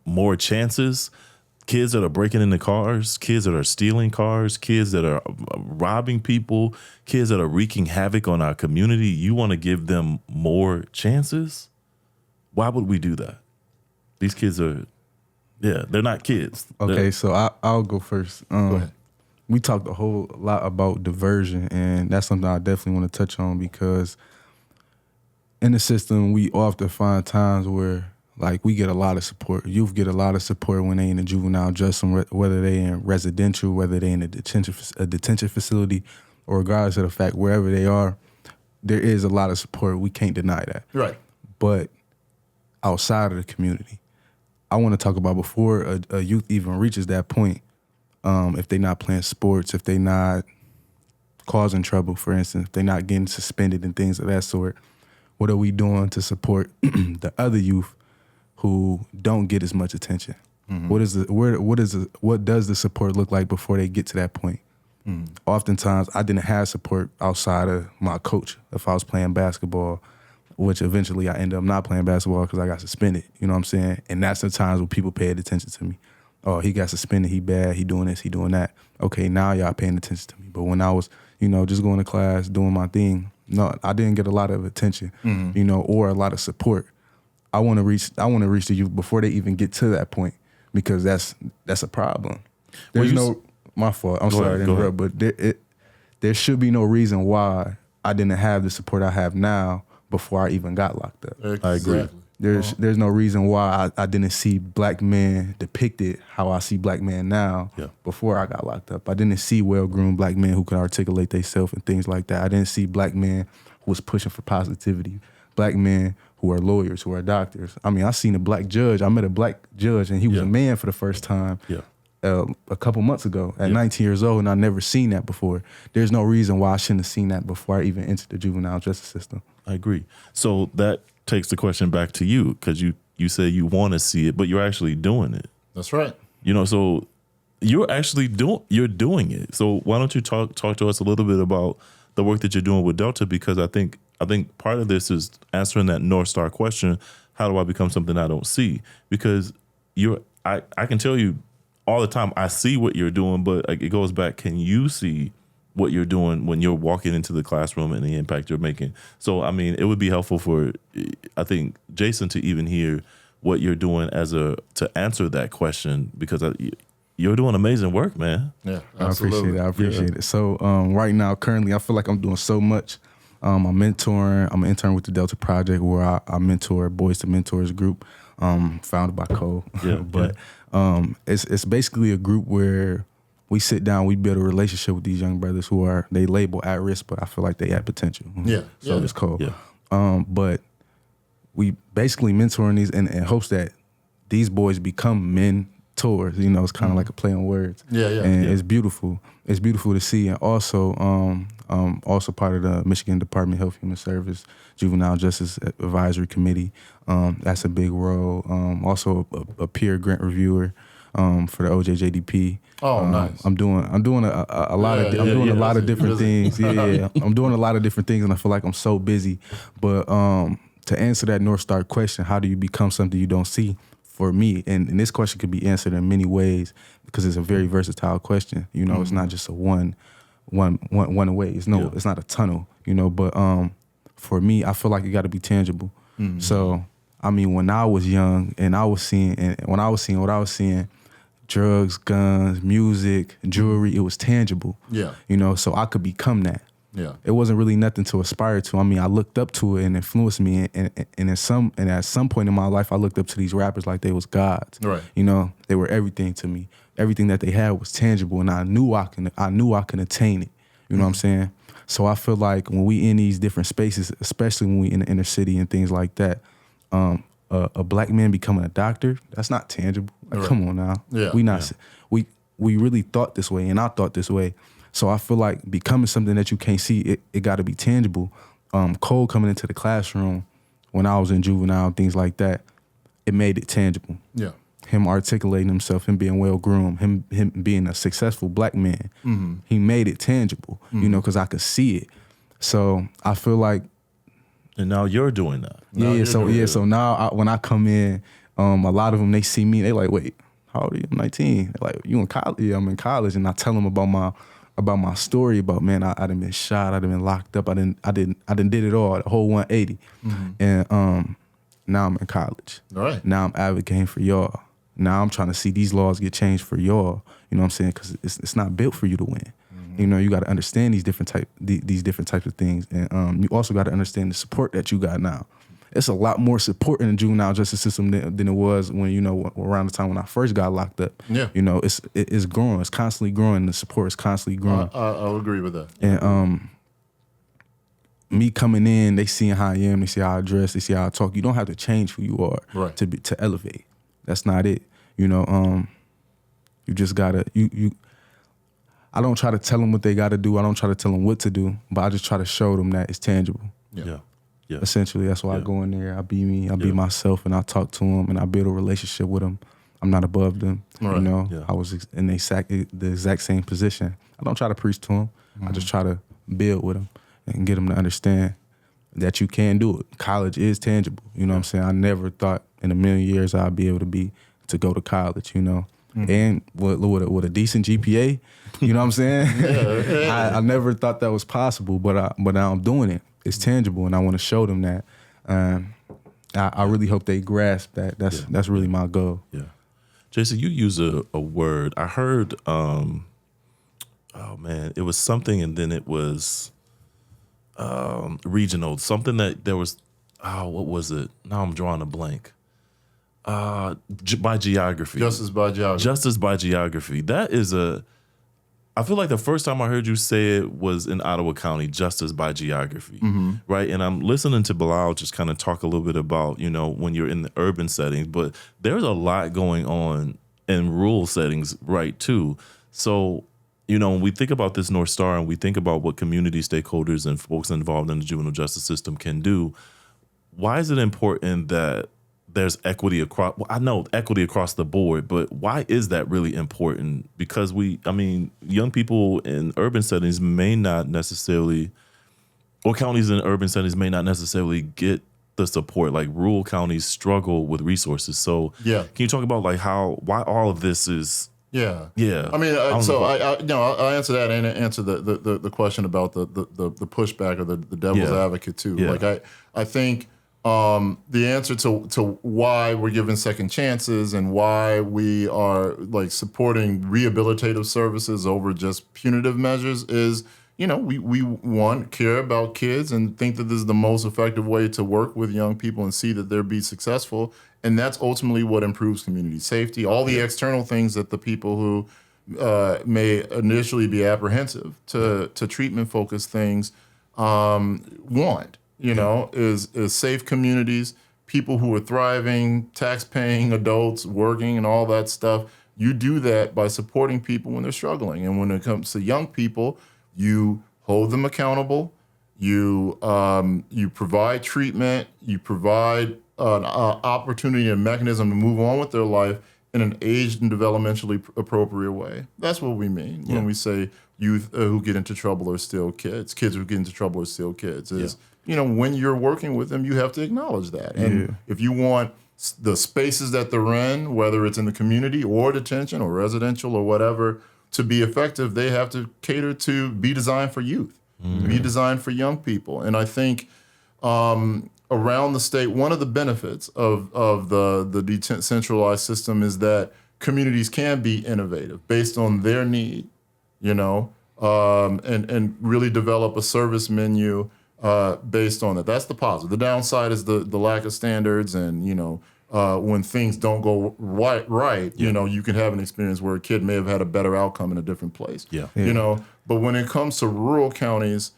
more chances? Kids that are breaking into cars, kids that are stealing cars, kids that are robbing people, kids that are wreaking havoc on our community, you want to give them more chances? Why would we do that? These kids are, they're not kids. Okay, so I'll go first. Go ahead. We talked a whole lot about diversion, and that's something I definitely want to touch on, because in the system, we often find times where, like, we get a lot of support. Youth get a lot of support when they in the juvenile justice, whether they in residential, whether they in a detention facility, or regardless of the fact, wherever they are, there is a lot of support. We can't deny that. Right. But outside of the community, I want to talk about before a youth even reaches that point, if they're not playing sports, if they're not causing trouble, for instance, if they're not getting suspended and things of that sort, what are we doing to support the other youth who don't get as much attention? Mm-hmm. What does the support look like before they get to that point? Mm-hmm. Oftentimes, I didn't have support outside of my coach if I was playing basketball, which eventually I ended up not playing basketball because I got suspended. You know what I'm saying? And that's the times when people paid attention to me. Oh, he got suspended, he bad, he doing this, he doing that. Okay, now y'all paying attention to me. But when I was, just going to class, doing my thing, no, I didn't get a lot of attention, or a lot of support. I want to reach the youth before they even get to that point, because that's a problem. There's my fault. I'm sorry to interrupt, but there should be no reason why I didn't have the support I have now before I even got locked up. Exactly. I agree. There's no reason why I didn't see black men depicted how I see black men now before I got locked up. I didn't see well-groomed black men who could articulate themselves and things like that. I didn't see black men who was pushing for positivity, black men who are lawyers, who are doctors. I mean, I seen a black judge. I met a black judge, and he was a man for the first time a couple months ago at 19 years old, and I never seen that before. There's no reason why I shouldn't have seen that before I even entered the juvenile justice system. I agree. So that takes the question back to you, because you say you want to see it, but you're actually doing it. That's right. So you're actually doing it. So why don't you talk to us a little bit about the work that you're doing with Delta? Because I think part of this is answering that North Star question: how do I become something I don't see? Because I can tell you all the time, I see what you're doing, but it goes back, can you see what you're doing when you're walking into the classroom and the impact you're making? So, I mean, it would be helpful for, I think, Jason to even hear what you're doing to answer that question, because you're doing amazing work, man. Yeah, absolutely. I appreciate it. So right now, currently, I feel like I'm doing so much. I'm mentoring. I'm an intern with the Delta Project, where I mentor Boys to Mentors group, founded by Cole. But it's basically a group where we sit down, we build a relationship with these young brothers who are, they label at risk, but I feel like they have potential. Yeah. So it's Cole. Yeah. But we basically mentoring these in hopes that these boys become mentors. It's kind of like a play on words. And it's beautiful. It's beautiful to see. And also, also part of the Michigan Department of Health and Human Service Juvenile Justice Advisory Committee. That's a big role. Also a peer grant reviewer for the OJJDP. Oh, nice. I'm doing a lot of different things. I'm doing a lot of different things, and I feel like I'm so busy. But to answer that North Star question, how do you become something you don't see? For me, and this question could be answered in many ways, because it's a very versatile question. It's not just a one way. It's not a tunnel. But for me, I feel like it got to be tangible. Mm-hmm. So I mean, when I was young and I was seeing what I was seeing, drugs, guns, music, jewelry, it was tangible. Yeah. So I could become that. Yeah. It wasn't really nothing to aspire to. I mean, I looked up to it and influenced me, and at some point in my life, I looked up to these rappers like they was gods. Right. You know, they were everything to me. Everything that they had was tangible, and I knew I can attain it. You know what I'm saying? So I feel like when we in these different spaces, especially when we in the inner city and things like that, a black man becoming a doctor, that's not tangible. Like, come on now. Yeah. We really thought this way, and I thought this way. So I feel like becoming something that you can't see, it got to be tangible. Cole coming into the classroom when I was in Juvenile, things like that, it made it tangible. Yeah. Him articulating himself, him being well-groomed, him being a successful black man, he made it tangible, you know, because I could see it. So I feel like... And now you're doing that. So now when I come in, a lot of them, they see me, they like, wait, how old are you? I'm 19. They're like, you in college? Yeah, I'm in college. And I tell them about my story, about, man, I done been shot, I done been locked up, I done did it all, the whole 180. And now I'm in college. Right. Now I'm advocating for y'all. Now I'm trying to see these laws get changed for y'all. You know what I'm saying? Because it's not built for you to win. You know, you got to understand these different types of things, and you also got to understand the support that you got now. It's a lot more support in the juvenile justice system than it was when, you know, around the time when I first got locked up. Yeah. You know, it's growing. It's constantly growing. The support is constantly growing. I'll agree with that. And me coming in, they seeing how I am, they see how I dress, they see how I talk. You don't have to change who you are to elevate. That's not it. You know, you just gotta I don't try to tell them what they got to do. I don't try to tell them what to do, but I just try to show them that it's tangible. Yeah. Essentially, that's why I go in there. I be me. I be myself, and I talk to them, and I build a relationship with them. I'm not above them. Right. You know, I was in the exact same position. I don't try to preach to them. I just try to build with them and get them to understand that you can do it. College is tangible. You know what I'm saying? I never thought in a million years I'd be able to go to college, you know. And with a decent GPA, you know what I'm saying? I never thought that was possible, but now I'm doing it. It's tangible, and I want to show them that. I really hope they grasp that. That's really my goal. Yeah. Jason, you use a word. I heard, oh man, it was something, and then it was regional. Something that there was, what was it? Now I'm drawing a blank. By geography. Justice by geography. Justice by geography. That is I feel like the first time I heard you say it was in Ottawa County, justice by geography, right? And I'm listening to Bilal just kind of talk a little bit about, you know, when you're in the urban settings, but there's a lot going on in rural settings, right, too. So, you know, when we think about this North Star and we think about what community stakeholders and folks involved in the juvenile justice system can do, why is it important that there's equity across, well, I know equity across the board, but why is that really important? Because young people in urban settings may not necessarily, or counties in urban settings may not necessarily get the support. Like rural counties struggle with resources. So can you talk about like why all of this is? Yeah. I mean, I'll answer that and answer the question about the pushback or the devil's advocate too. Yeah. Like I think the answer to why we're given second chances and why we are like supporting rehabilitative services over just punitive measures is, you know, we care about kids and think that this is the most effective way to work with young people and see that they're be successful. And that's ultimately what improves community safety. All the external things that the people who may initially be apprehensive to treatment-focused things want. You know, is safe communities, people who are thriving, tax-paying adults, working and all that stuff. You do that by supporting people when they're struggling. And when it comes to young people, you hold them accountable, you provide treatment, you provide an opportunity and mechanism to move on with their life in an aged and developmentally appropriate way. That's what we mean when we say youth who get into trouble are still kids. Kids who get into trouble are still kids. You know, when you're working with them, you have to acknowledge that. And if you want the spaces that they're in, whether it's in the community or detention or residential or whatever, to be effective, they have to cater to be designed for youth, be designed for young people. And I think around the state, one of the benefits of the decentralized system is that communities can be innovative based on their need, you know. and really develop a service menu based on that. That's the positive. The downside is the lack of standards, and when things don't go right, you can have an experience where a kid may have had a better outcome in a different place. Yeah. But when it comes to rural counties,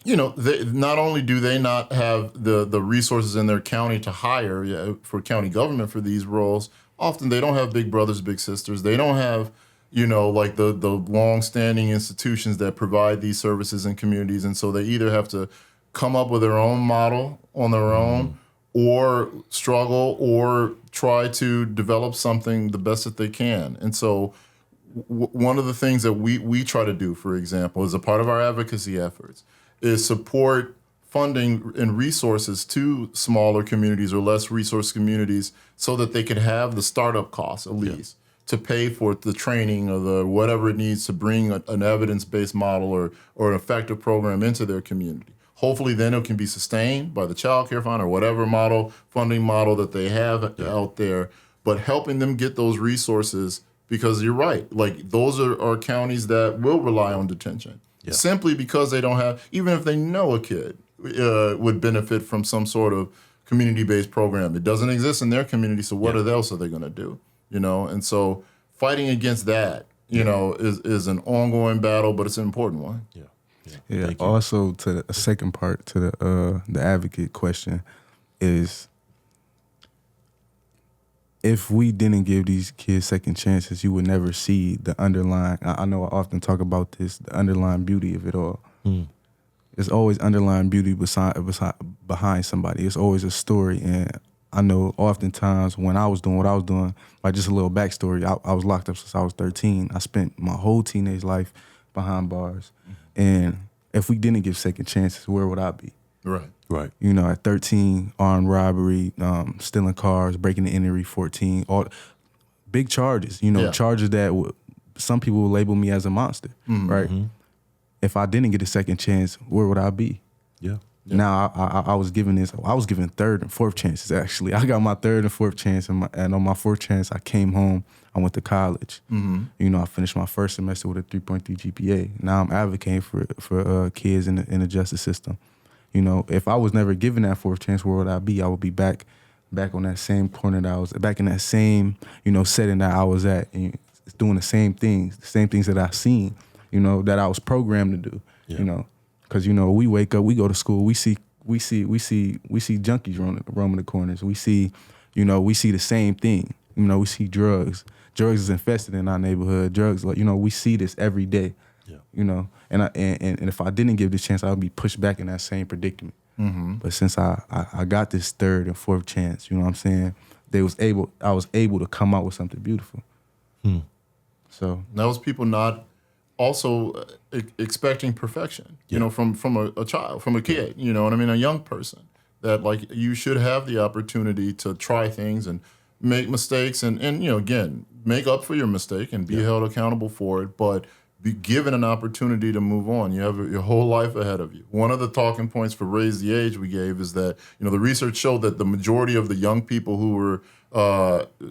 they, not only do they not have the resources in their county to hire for county government for these roles, often they don't have big brothers, big sisters. They don't have, like the long-standing institutions that provide these services in communities. And so they either have to come up with their own model on their own, or struggle, or try to develop something the best that they can. And so one of the things that we try to do, for example, as a part of our advocacy efforts, is support funding and resources to smaller communities or less resource communities so that they can have the startup costs at least to pay for the training or the whatever it needs to bring an evidence-based model or an effective program into their community. Hopefully then it can be sustained by the Child Care Fund or whatever funding model that they have out there, but helping them get those resources, because you're right, like those are counties that will rely on detention. Yeah. Simply because they don't have, even if they know a kid would benefit from some sort of community-based program, it doesn't exist in their community, so what else are they going to do? And so fighting against that, is an ongoing battle, but it's an important one. Yeah. Also, to a second part to the advocate question is, if we didn't give these kids second chances, you would never see the underlying, I know I often talk about this, the underlying beauty of it all. There's always underlying beauty behind somebody. It's always a story. And I know oftentimes when I was doing what I was doing, like just a little backstory, I was locked up since I was 13. I spent my whole teenage life behind bars. And if we didn't give second chances, where would I be? Right. At 13, armed robbery, stealing cars, breaking and entering, 14, all big charges. Charges that some people would label me as a monster, right? If I didn't get a second chance, where would I be? Yeah. Now I was given third and fourth chances. Actually, I got my third and fourth chance, and on my fourth chance, I came home. I went to college. I finished my first semester with a 3.3 GPA. Now I'm advocating for kids in the justice system. If I was never given that fourth chance, where would I be? I would be back on that same corner that I was, back in that same, setting that I was at, and doing the same things that I've seen, that I was programmed to do, because we wake up, we go to school, we see junkies roaming the corners, we see the same thing, we see drugs is infested in our neighborhood, drugs, we see this every day. And if I didn't give this chance, I would be pushed back in that same predicament. But since I got this third and fourth chance, you know what I'm saying, I was able to come out with something beautiful. So that was people not also expecting perfection, from a child, from a kid, a young person, that like you should have the opportunity to try things and make mistakes and again, make up for your mistake and be held accountable for it, but be given an opportunity to move on. You have your whole life ahead of you. One of the talking points for Raise the Age we gave is that, the research showed that the majority of the young people who were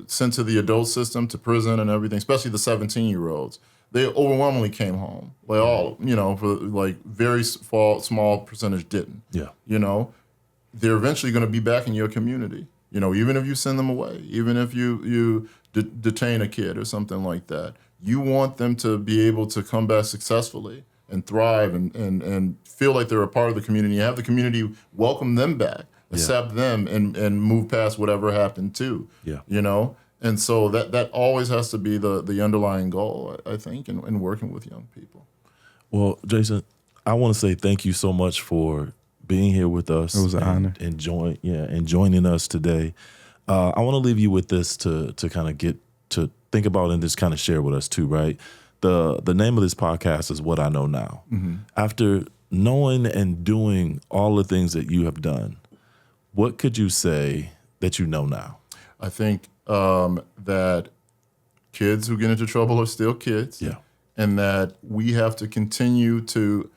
sent to the adult system, to prison and everything, especially the 17-year-olds, they overwhelmingly came home. Like all, for like very small percentage didn't. They're eventually going to be back in your community. Even if you send them away, even if you detain a kid or something like that, you want them to be able to come back successfully and thrive and feel like they're a part of the community. Have the community welcome them back, accept them, and move past whatever happened too. And so that always has to be the underlying goal, I think, in working with young people. Well, Jason, I want to say thank you so much for being here with us. It was an honor. And joining us today. I want to leave you with this to kind of get to think about and just kind of share with us too, right? The name of this podcast is What I Know Now. After knowing and doing all the things that you have done, what could you say that you know now? I think that kids who get into trouble are still kids. And that we have to continue to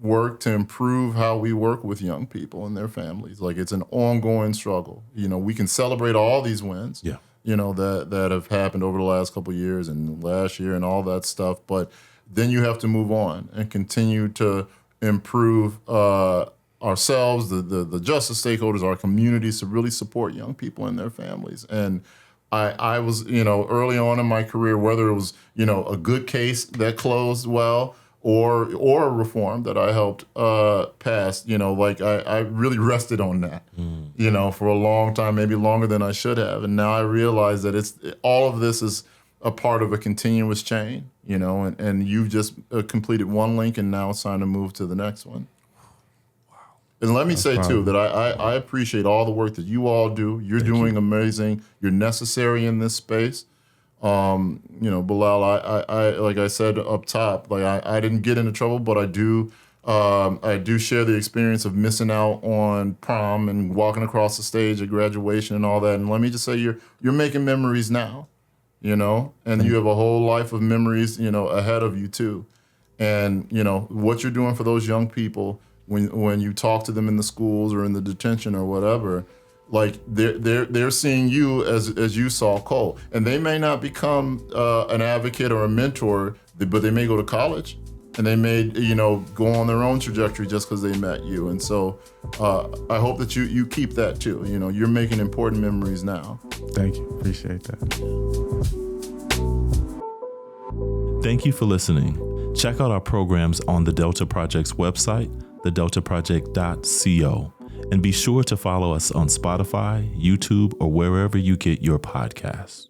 work to improve how we work with young people and their families. Like, it's an ongoing struggle. We can celebrate all these wins. that have happened over the last couple of years and last year and all that stuff. But then you have to move on and continue to improve ourselves, the justice stakeholders, our communities, to really support young people and their families. And I was, early on in my career, whether it was, a good case that closed well or a reform that I helped pass, I really rested on that, for a long time, maybe longer than I should have. And now I realize that all of this is a part of a continuous chain, and you've just completed one link, and now it's time to move to the next one. And let me say, too, that I appreciate all the work that you all do. You're doing amazing. You're necessary in this space. Bilal, I like I said up top, I didn't get into trouble, but I do share the experience of missing out on prom and walking across the stage at graduation and all that. And let me just say, you're making memories now, and you have a whole life of memories, ahead of you, too. And, what you're doing for those young people, when you talk to them in the schools or in the detention or whatever, they're seeing you as you saw Cole, and they may not become an advocate or a mentor, but they may go to college, and they may go on their own trajectory just because they met you. And so I hope that you keep that too. You're making important memories now. Thank you. Appreciate that. Thank you for listening. Check out our programs on the Delta Project's website, thedeltaproject.co. And be sure to follow us on Spotify, YouTube, or wherever you get your podcasts.